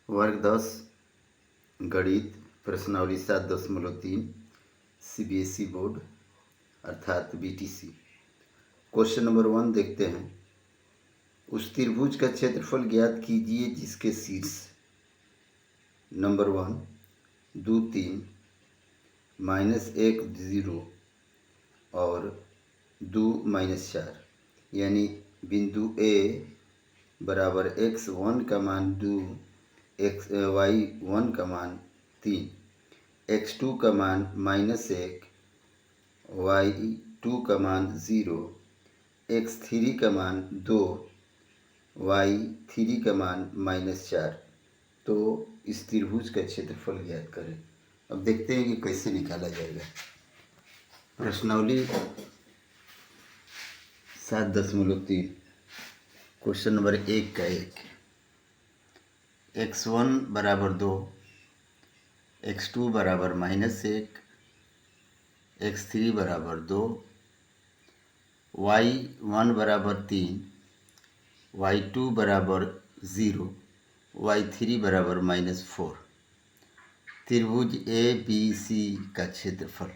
वर्ग 10 गणित प्रश्नावली 7.3 CBSE बोर्ड अर्थात BTC। क्वेश्चन नंबर 1 देखते हैं। उस त्रिभुज का क्षेत्रफल ज्ञात कीजिए जिसके शीर्ष नंबर 1 2 3 -1 0 और 2 -4 यानी बिंदु A बराबर x1 का मान 2 y1 का मान 3 x2 का मान -1 y2 का मान 0 x3 का मान 2 y3 का मान -4। तो इस त्रिभुज का क्षेत्रफल ज्ञात करें। अब देखते हैं कि कैसे निकाला जाएगा। प्रश्नावली 7.3 क्वेश्चन नंबर 1 का 1 x1 बराबर 2 x2 बराबर -1 x3 बराबर 2 y1 बराबर 3 y2 बराबर 0 y3 बराबर -4। त्रिभुज ABC का क्षेत्रफल।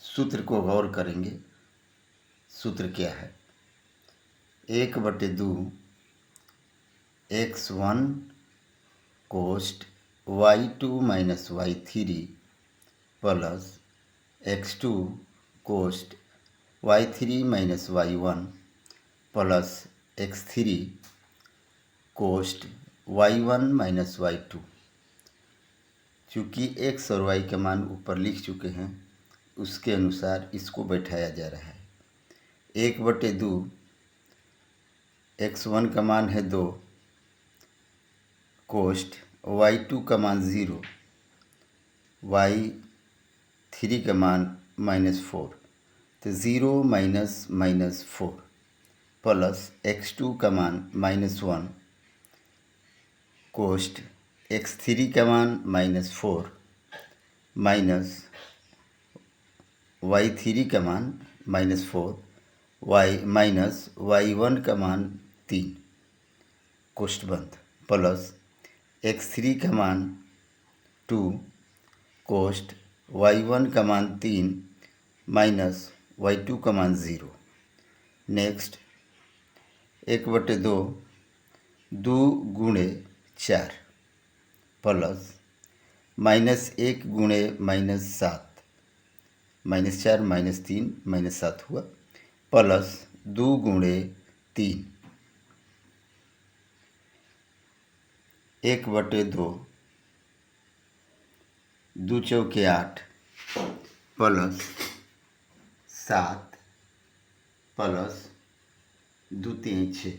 सूत्र को गौर करेंगे। सूत्र क्या है? 1/2 x1 कोष्ट y2 minus y3 plus x2 कोष्ट y3 minus y1 plus x3 कोष्ट y1 minus y2। चूँकि x और y का मान ऊपर लिख चुके हैं, उसके अनुसार इसको बैठाया जा रहा है। 1/2 x1 का मान है 2 कोष्ट y2 का मान 0 y3 का मान -4। तो 0 -4 प्लस x2 का मान -1 कोष्ट x3 का मान -4 माइनस y3 का मान -4 y माइनस y1 का मान 3 कोष्ट बंद प्लस x3 का मान 2 कोष्ट y1 का मान 3 माइनस y2 का मान 0। नेक्स्ट 1/2 2 गुणे 4 प्लस -1 गुणे -7 -4 -3 -7 हुआ प्लस 2 गुणे 3 1/2 2 चौके 8 प्लस 7 प्लस 2 3 6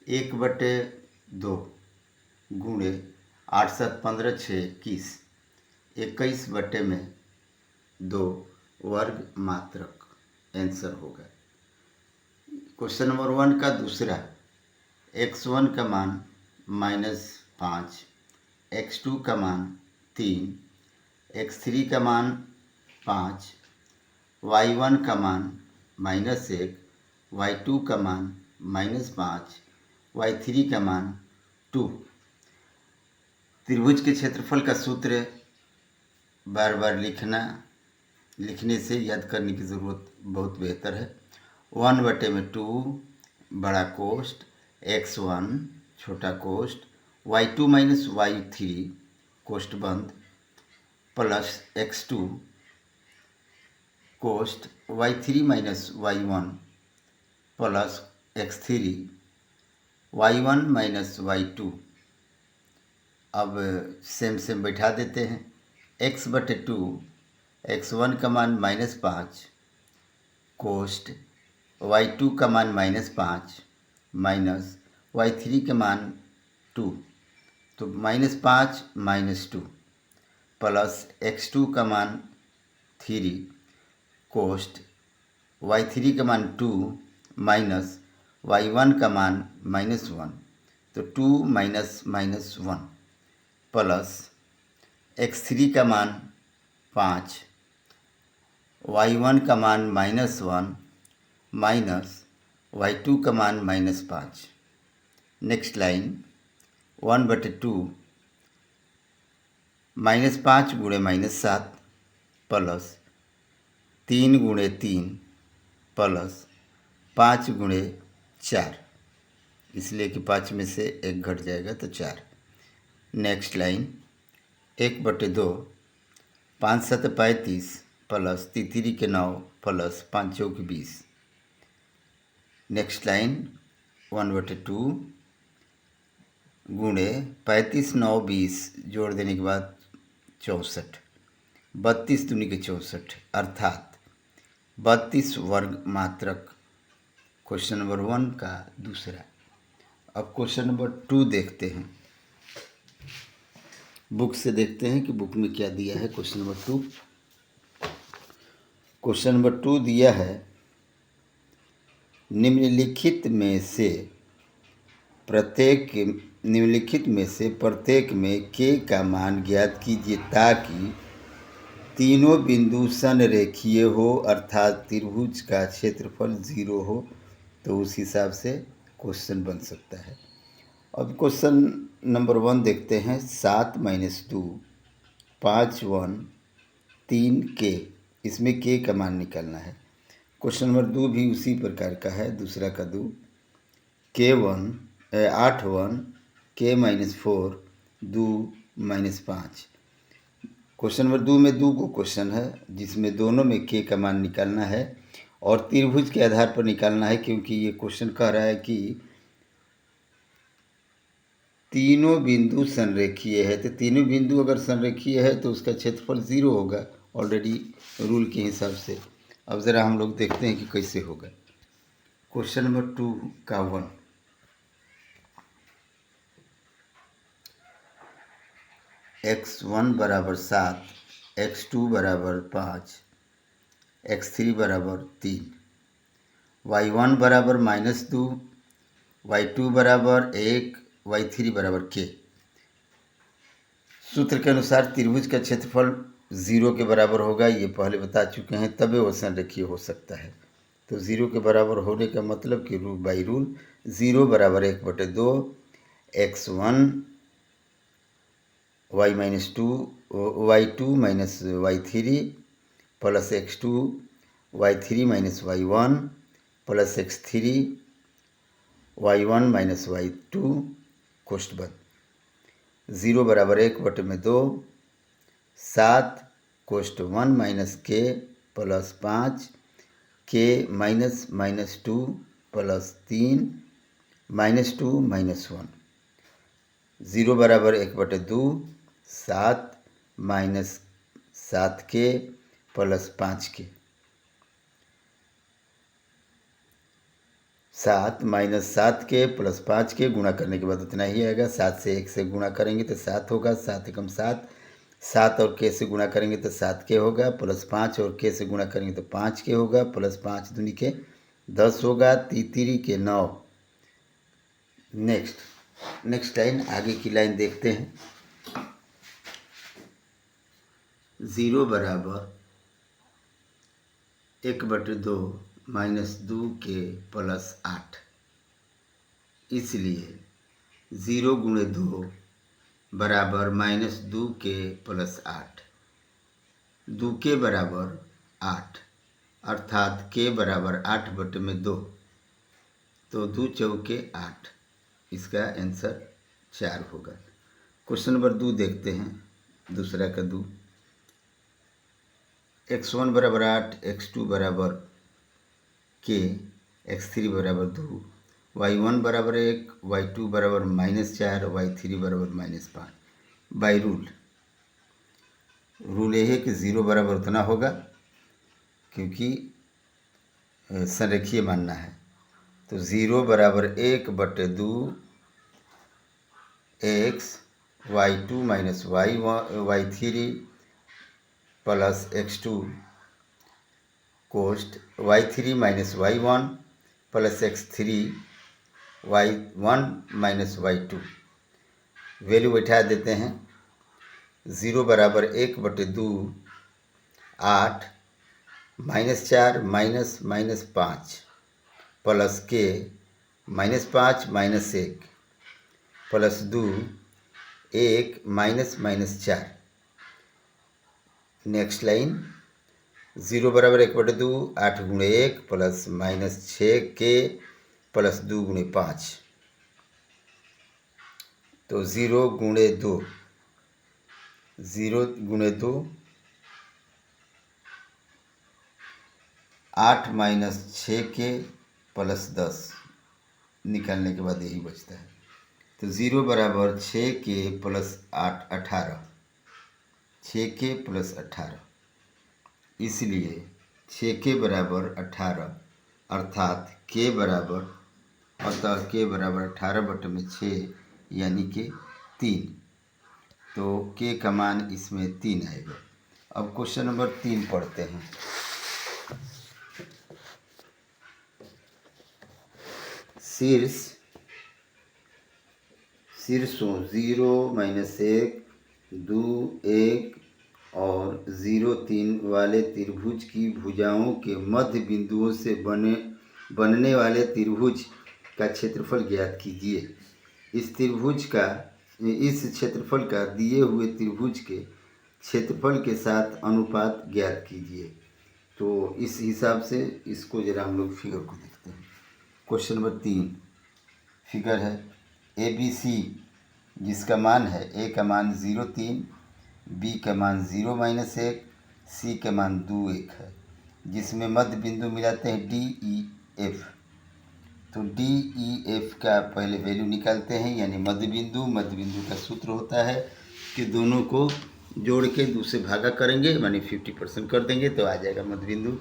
1/2 गुणे 8 7 15 6 21 21 बटे में 2 वर्ग मात्रक आंसर होगा। क्वेश्चन नंबर 1 का दूसरा x1 का मान -5 x2 का मान 3 x3 का मान 5 y1 का मान -1 y2 का मान -5 y3 का मान 2। त्रिभुज के क्षेत्रफल का सूत्र बार बार लिखने से याद करने की ज़रूरत बहुत बेहतर है। 1/2 बड़ा कोष्ट x1 छोटा कोष्ट y2 माइनस y3 कोष्ट बंद plus x2 कोष्ट y3 minus y1 plus x3 y1 minus y2। अब सेम बैठा देते हैं। x/2 x1 का मान -5 कोष्ट y2 का मान -5 माइनस y3 का मान 2। तो -5 -2 प्लस x2 का मान 3 कोष्ट y3 का मान 2 माइनस y1 का मान -1। तो 2 -1 प्लस x3 का मान 5 y1 का मान -1 माइनस y2 का मान -5। नेक्स्ट लाइन 1/2 -5 गुणे -7 प्लस 3 गुणे 3 प्लस 5 गुणे 4, इसलिए कि 5 में से 1 घट जाएगा तो 4। नेक्स्ट लाइन 1/2 5 7 35 प्लस 3 के 9 प्लस 5 चौक 20। नेक्स्ट लाइन 1/2 गुणे 35 9 20 जोड़ देने के बाद 64, 32 दूनी के 64 अर्थात 32 वर्ग मात्रक। क्वेश्चन नंबर 1 का दूसरा। अब क्वेश्चन नंबर 2 देखते हैं, बुक से देखते हैं कि बुक में क्या दिया है। क्वेश्चन नंबर 2, क्वेश्चन नंबर 2 दिया है निम्नलिखित में से प्रत्येक में k का मान ज्ञात कीजिए ताकि तीनों बिंदु संरेखीय हो अर्थात त्रिभुज का क्षेत्रफल 0 हो। तो उस हिसाब से क्वेश्चन बन सकता है। अब क्वेश्चन नंबर 1 देखते हैं। 7 - 2 5 1 3 k, इसमें k का मान निकालना है। क्वेश्चन नंबर 2 भी उसी प्रकार का है, दूसरा का 2 8 1 k -4 2 -5। क्वेश्चन नंबर 2 में 2 को क्वेश्चन है जिसमें दोनों में k का मान निकालना है और त्रिभुज के आधार पर निकालना है, क्योंकि ये क्वेश्चन कह रहा है कि तीनों बिंदु संरेखीय है। तो तीनों बिंदु अगर संरेखीय है तो उसका क्षेत्रफल 0 होगा ऑलरेडी रूल के हिसाब से। अब ज़रा हम लोग देखते हैं कि कैसे होगा। क्वेश्चन नंबर 2 का 1, x1 = 7 x2 = 5 x3 = 3 y1 = -2 y2 = 1 y3 = k। सूत्र के अनुसार त्रिभुज का क्षेत्रफल 0 के बराबर होगा, ये पहले बता चुके हैं, तभी वो संरेखीय हो सकता है। तो 0 के बराबर होने का मतलब कि by rule 0 = 1/2 x1 y-2 y2 - y3 plus x2 y3 - y1 plus x3 y1 - y2 कोष्ठ बंद। 0 = 1/2 7 कोष्ठ 1 - k plus 5 k -2 plus 3 -2 -1। 0 = 1/2 7 -7k plus 5k। 7 -7k plus 5k गुणा करने के बाद उतना ही आएगा। 7 से 1 से गुणा करेंगे तो 7 होगा, 7 एकम 7, 7 और k से गुणा करेंगे तो 7k होगा, प्लस 5 और k से गुणा करेंगे तो 5k होगा, प्लस 5 दूनी के 10 होगा, 3 के 9। नेक्स्ट लाइन, आगे की लाइन देखते हैं। 0 = 1/2 -2k प्लस 8, इसलिए 0 × 2 बराबर -2k प्लस 8, 2k बराबर 8 अर्थात k बराबर 8/2। तो 2 चौके 8, इसका आंसर 4 होगा। क्वेश्चन नंबर 2 देखते हैं, दूसरा का 2 x1 = 8 x2 = k x3 = 2 y1 = 1 y2 = -4 y3 = -5। By rule यह है कि 0 बराबर उतना होगा क्योंकि संरेखीय मानना है। तो 0 = 1/2 x y2 - y3 plus x2 कोष्ठ y3 - y1 plus x3 y1 - y2। Value बैठा देते हैं। 0 = 1/2 8 -4 -5 plus k -5 -1 plus 2 1 minus minus 4। Next line 0 बराबर 1/2 8 गुणे 1 प्लस माइनस 6k प्लस 2 गुणे 5। तो 0 गुणे 2 0 गुणे 2 8 माइनस 6k प्लस 10 निकालने के बाद यही बचता है। तो 0 बराबर 6k प्लस 8 18 6k प्लस 18, इसलिए 6k बराबर 18 अर्थात k बराबर 18/6 यानी कि 3। तो k का मान इसमें 3 आएगा। अब क्वेश्चन नंबर 3 पढ़ते हैं। शीर्षों 0 माइनस 1 2 1 और 0 3 वाले त्रिभुज की भुजाओं के मध्य बिंदुओं से बनने वाले त्रिभुज का क्षेत्रफल ज्ञात कीजिए। इस क्षेत्रफल का दिए हुए त्रिभुज के क्षेत्रफल के साथ अनुपात ज्ञात कीजिए। तो इस हिसाब से इसको जरा हम लोग फिगर को देखते हैं। क्वेश्चन नंबर 3 फिगर है ABC, जिसका मान है A का मान 0 3, B का मान 0 माइनस 1, C का मान 2 1 है, जिसमें मध्य बिंदु मिलाते हैं DEF। तो DEF का पहले वैल्यू निकालते हैं, यानी मध्य बिंदु का सूत्र होता है कि दोनों को जोड़ के 2 से भागा करेंगे, मानी 50% कर देंगे तो आ जाएगा मध्य बिंदु।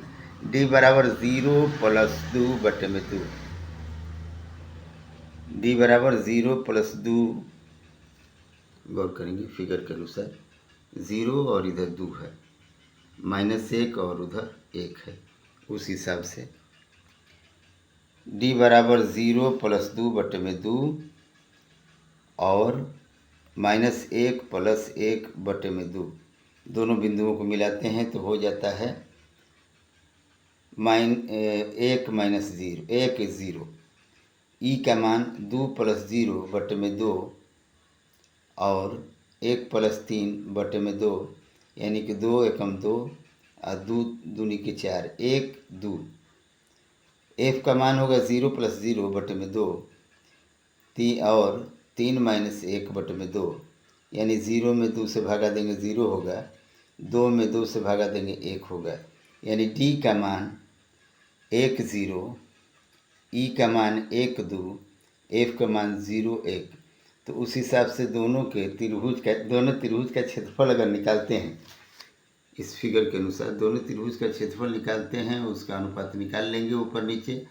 D बराबर 0 प्लस 2/2, D बराबर 0 प्लस 2, गौर करेंगे फिगर के अनुसार 0 और इधर 2 है, माइनस 1 और उधर 1 है, उस हिसाब से D बराबर 0 प्लस 2/2 और माइनस 1 प्लस 1/2, दोनों बिंदुओं को मिलाते हैं तो हो जाता है 1 माइनस 0 1 0। E का मान 2 प्लस 0/2 और 1 प्लस 3/2, यानी कि 2 एकम 2 और 2 दूनी के 4 1 2। F का मान होगा 0 प्लस 0/2 और 3 माइनस 1/2, यानी 0 में 2 से भागा देंगे 0 होगा, 2 में 2 से भागा देंगे 1 होगा, यानी D का मान 1 0, E का मान 1 2, F का मान 0 1। तो उस हिसाब से दोनों त्रिभुज का क्षेत्रफल अगर निकालते हैं, इस फिगर के अनुसार दोनों त्रिभुज का क्षेत्रफल निकालते हैं, उसका अनुपात निकाल लेंगे ऊपर नीचे,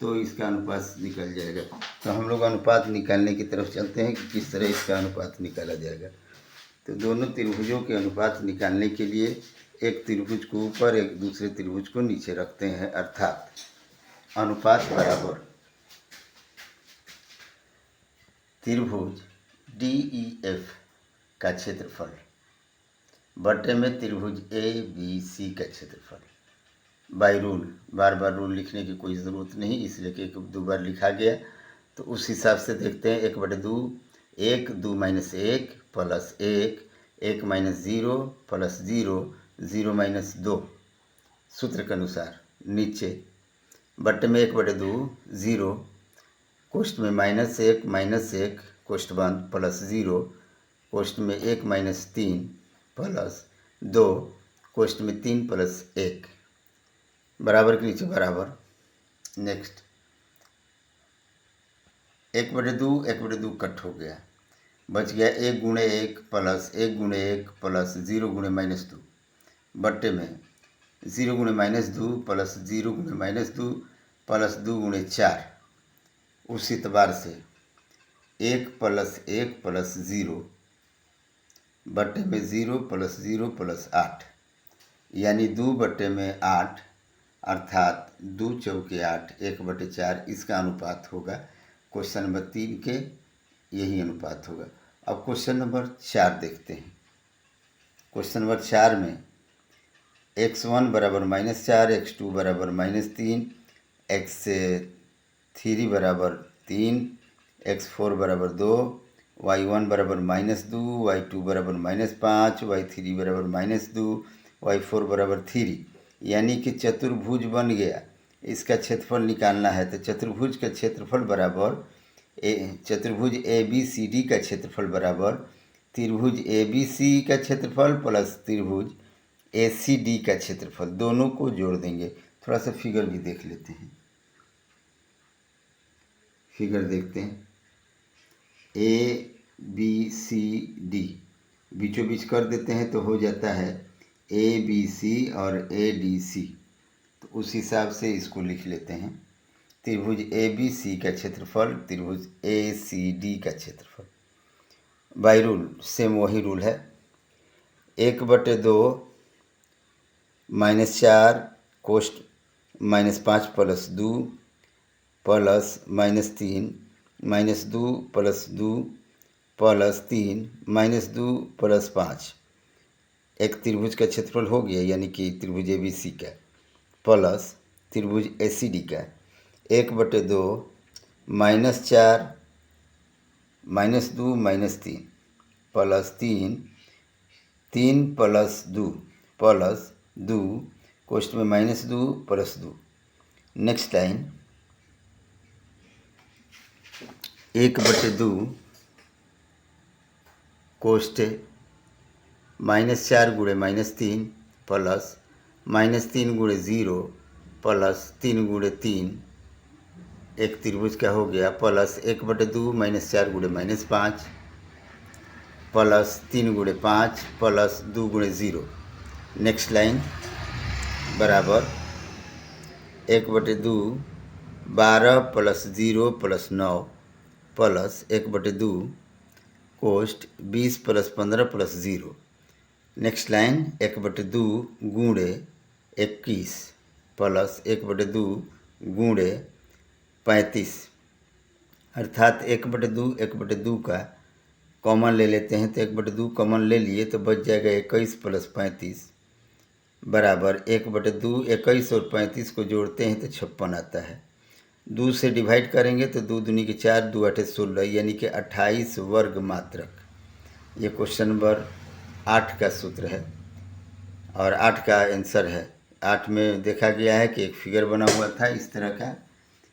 तो इसका अनुपात निकल जाएगा। तो हम लोग अनुपात निकालने की तरफ चलते हैं कि किस तरह इसका अनुपात निकाला जाएगा। तो दोनों त्रिभुजों के अनुपात निकालने के लिए एक त्रिभुज को ऊपर एक दूसरे त्रिभुज को नीचे रखते हैं, अर्थात अनुपात बराबर त्रिभुज DEF का क्षेत्रफल बटे में त्रिभुज ABC का क्षेत्रफल। By rule, bar bar rule लिखने की कोई ज़रूरत नहीं, इसलिए कि 2 बार लिखा गया। तो उस हिसाब से देखते हैं 1/2 1 2 minus 1 plus 1 1 minus 0 plus 0 0 minus 2, सूत्र के अनुसार नीचे बटे में 1/2 0, कोष्ठ में -1 कोष्ठ बंद प्लस 0, कोष्ठ में 1 माइनस 3 प्लस 2, कोष्ठ में 3 प्लस 1, बराबर के नीचे बराबर। नेक्स्ट 1/2 कट हो गया, बच गया 1 गुणे 1 प्लस 1 गुणे 1 प्लस 0 गुणे -2 बट्टे में 0 गुणे -2 प्लस 0 गुणे -2 प्लस 2 गुणे 4। उस एतबार से 1 प्लस 1 प्लस 0 बट्टे में 0 प्लस 0 प्लस 8, यानी 2 बट्टे में 8 अर्थात 2 चौके 8 1/4, इसका अनुपात होगा। क्वेश्चन नंबर 3 के यही अनुपात होगा। अब क्वेश्चन नंबर 4 देखते हैं। क्वेश्चन नंबर 4 में x1 बराबर -4, x2 बराबर -3, x3 बराबर 3, x4 बराबर 2, y1 बराबर -2, y2 बराबर -5, y3 बराबर -2, y4 बराबर 3, यानी कि चतुर्भुज बन गया। इसका क्षेत्रफल निकालना है तो चतुर्भुज का क्षेत्रफल बराबर चतुर्भुज ABCD का क्षेत्रफल बराबर त्रिभुज ABC का क्षेत्रफल प्लस त्रिभुज ACD का क्षेत्रफल, दोनों को जोड़ देंगे। थोड़ा सा फिगर भी देख लेते हैं। फिगर देखते हैं। ABCD बीचों बीच कर देते हैं तो हो जाता है ABC और ADC। तो उस हिसाब से इसको लिख लेते हैं। त्रिभुज ABC का क्षेत्रफल त्रिभुज ACD का क्षेत्रफल। बाई रूल सेम वही रूल है। 1/2 -4 कोष्ट -5 + 2 प्लस -3 -2 + 2 + 3 -2 + 5 एक त्रिभुज का क्षेत्रफल हो गया, यानी कि त्रिभुज ABC का प्लस त्रिभुज ACD का 1/2 -4 -2 -3 प्लस 3 3 + 2 प्लस 2 कोष्ट में -2 + 2। नेक्स्ट लाइन 1/2 कोष्ट -4 × -3 प्लस -3 × 0 प्लस 3 × 3 एक त्रिभुज का हो गया plus 1/2 -4 × -5 plus 3 × 5 plus 2 × 0। Next line बराबर 1/2 12 + 0 + 9 प्लस 1/2 कोष्ट 20 + 15 + 0। नेक्स्ट लाइन 1/2 × 21 प्लस 1/2 × 35, अर्थात 1/2 1/2 का कॉमन ले लेते हैं तो 1/2 कॉमन ले लिए तो बच जाएगा 21 + 35 बराबर 1/2। 21 और 35 को जोड़ते हैं तो 56 आता है। 2 से डिवाइड करेंगे तो 2 दूनी के 4, 2 8 16, यानी कि 28 वर्ग मात्रक। ये क्वेश्चन नंबर 8 का सूत्र है और 8 का आंसर है। 8 में देखा गया है कि एक फिगर बना हुआ था इस तरह का।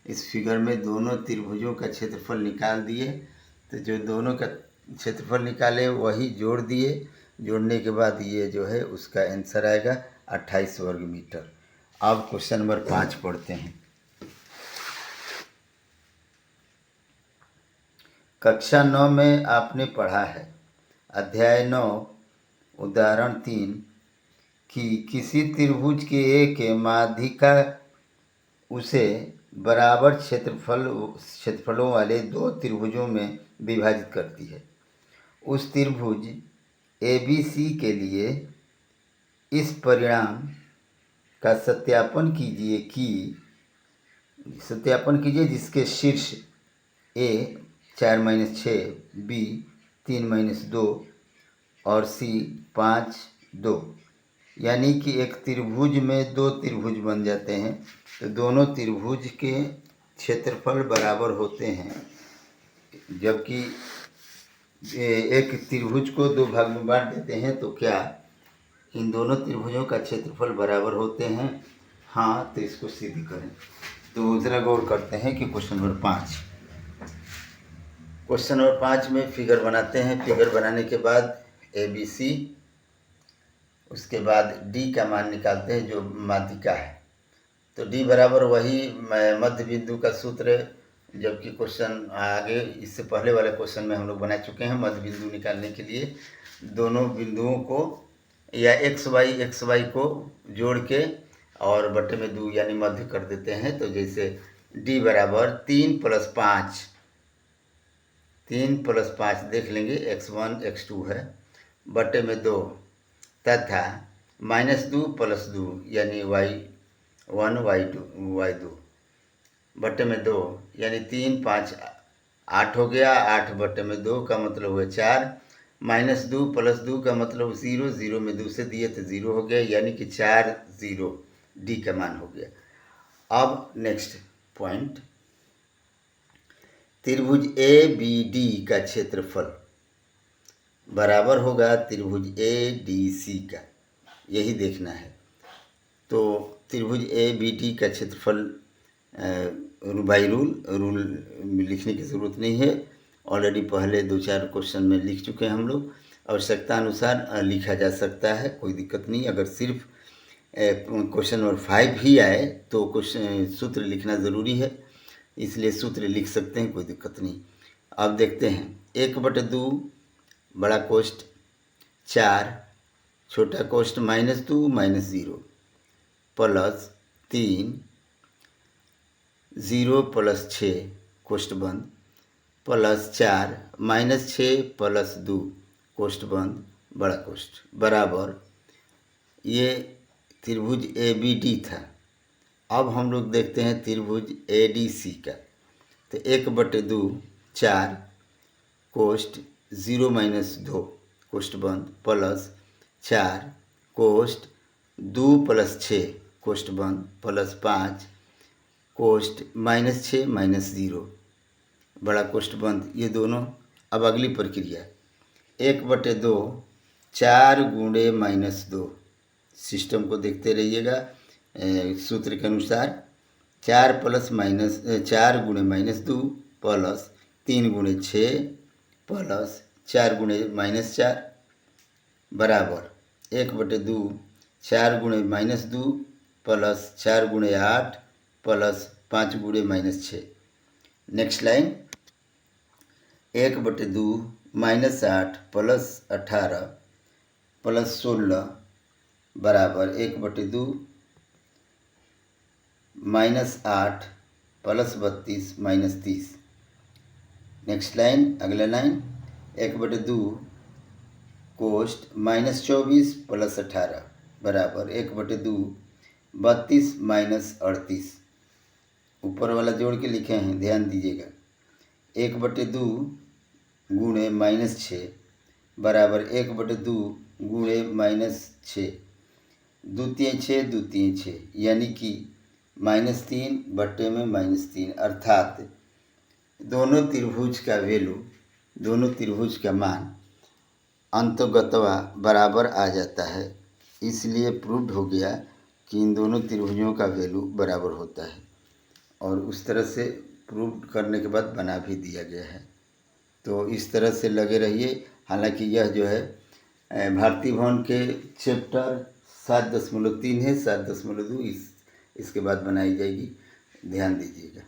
इस फिगर में दोनों त्रिभुजों का क्षेत्रफल निकाल दिए, तो जो दोनों का क्षेत्रफल निकाले वही जोड़ दिए। जोड़ने के बाद ये जो है उसका आंसर आएगा 28 वर्ग मीटर। अब क्वेश्चन नंबर 5 पढ़ते हैं। कक्षा 9 में आपने पढ़ा है अध्याय 9 उदाहरण 3 कि किसी त्रिभुज के एक माध्यिका उसे बराबर क्षेत्रफलों वाले 2 त्रिभुजों में विभाजित करती है। उस त्रिभुज ABC के लिए इस परिणाम का सत्यापन कीजिए जिसके शीर्ष A 4 - 6, B 3 - 2 और C 5 2, यानी कि एक त्रिभुज में 2 त्रिभुज बन जाते हैं तो दोनों त्रिभुज के क्षेत्रफल बराबर होते हैं। जबकि एक त्रिभुज को 2 भाग में बांट देते हैं तो क्या इन दोनों त्रिभुजों का क्षेत्रफल बराबर होते हैं? हाँ, तो इसको सिद्ध करें। तो ज़रा गौर करते हैं कि क्वेश्चन नंबर 5 में फिगर बनाते हैं। फिगर बनाने के बाद ABC, उसके बाद D का मान निकालते हैं जो माध्यिका है। तो D बराबर वही मध्य बिंदु का सूत्र, जबकि क्वेश्चन आगे इससे पहले वाले क्वेश्चन में हम लोग बना चुके हैं। मध्य बिंदु निकालने के लिए दोनों बिंदुओं को या XY को जोड़ के और बटे में 2 यानी मध्य कर देते हैं। तो जैसे D बराबर 3 + 5 देख लेंगे, x1 x2 है, बटे में 2 तथा -2 + 2 यानी y1 y2 बटे में 2 यानी 3 5 8 हो गया। 8 बटे में 2 का मतलब हुआ 4, -2 + 2 का मतलब 0, 0 में 2 से दिए तो 0 हो गया, यानी कि 4 0 D का मान हो गया। अब नेक्स्ट पॉइंट, त्रिभुज ABD का क्षेत्रफल बराबर होगा त्रिभुज ए डी सी का, यही देखना है। तो त्रिभुज ए बी डी का क्षेत्रफल बाई रूल लिखने की ज़रूरत नहीं है, ऑलरेडी पहले 2-4 क्वेश्चन में लिख चुके हैं हम लोग। आवश्यकता अनुसार लिखा जा सकता है, कोई दिक्कत नहीं। अगर सिर्फ क्वेश्चन नंबर 5 ही आए तो क्वेश्चन सूत्र लिखना ज़रूरी है, इसलिए सूत्र लिख सकते हैं, कोई दिक्कत नहीं। अब देखते हैं 1/2 बड़ा कोष्ठ 4, छोटा कोष्ठ -2 -0 प्लस 3 0 + 6 कोष्ठ बंद प्लस 4 -6 + 2 कोष्ठ बंद बड़ा कोष्ठ बराबर, ये त्रिभुज ए बी डी था। अब हम लोग देखते हैं त्रिभुज ए डी सी का। तो 1/2 4 कोष्ठ 0 - 2 कोष्ठ बंद प्लस 4 कोष्ठ 2 + 6 कोष्ठ बंद प्लस 5 कोष्ठ -6 -0 बड़ा कोष्ठ बंद, ये दोनों। अब अगली प्रक्रिया 1/2 4 × -2, सिस्टम को देखते रहिएगा सूत्र के अनुसार। 4 + -4 × -2 प्लस 3 × 6 प्लस 4 × -4 बराबर 1/2 4 × -2 plus 4 × 8 plus 5 × -6। Next line 1/2 -8 plus 18 plus 16 बराबर 1/2 -8 प्लस 32 -30। नेक्स्ट लाइन, अगला लाइन 1/2 कोष्ठ -24 प्लस 18 बराबर 1/2 32 -38। ऊपर वाला जोड़ के लिखे हैं, ध्यान दीजिएगा। 1/2 × -6 बराबर 1/2 × -6 द्वितीय 6 द्वितीय 6, यानी कि -3 बटे में -3, अर्थात दोनों त्रिभुज का वैल्यू, दोनों त्रिभुज का मान अंतगतवा बराबर आ जाता है। इसलिए प्रूव्ड हो गया कि इन दोनों त्रिभुजों का वैल्यू बराबर होता है, और उस तरह से प्रूव करने के बाद बना भी दिया गया है। तो इस तरह से लगे रहिए। हालांकि यह जो है भारतीय भवन के चैप्टर 7.3 है, 7.2 इसके बाद बनाई जाएगी, ध्यान दीजिएगा।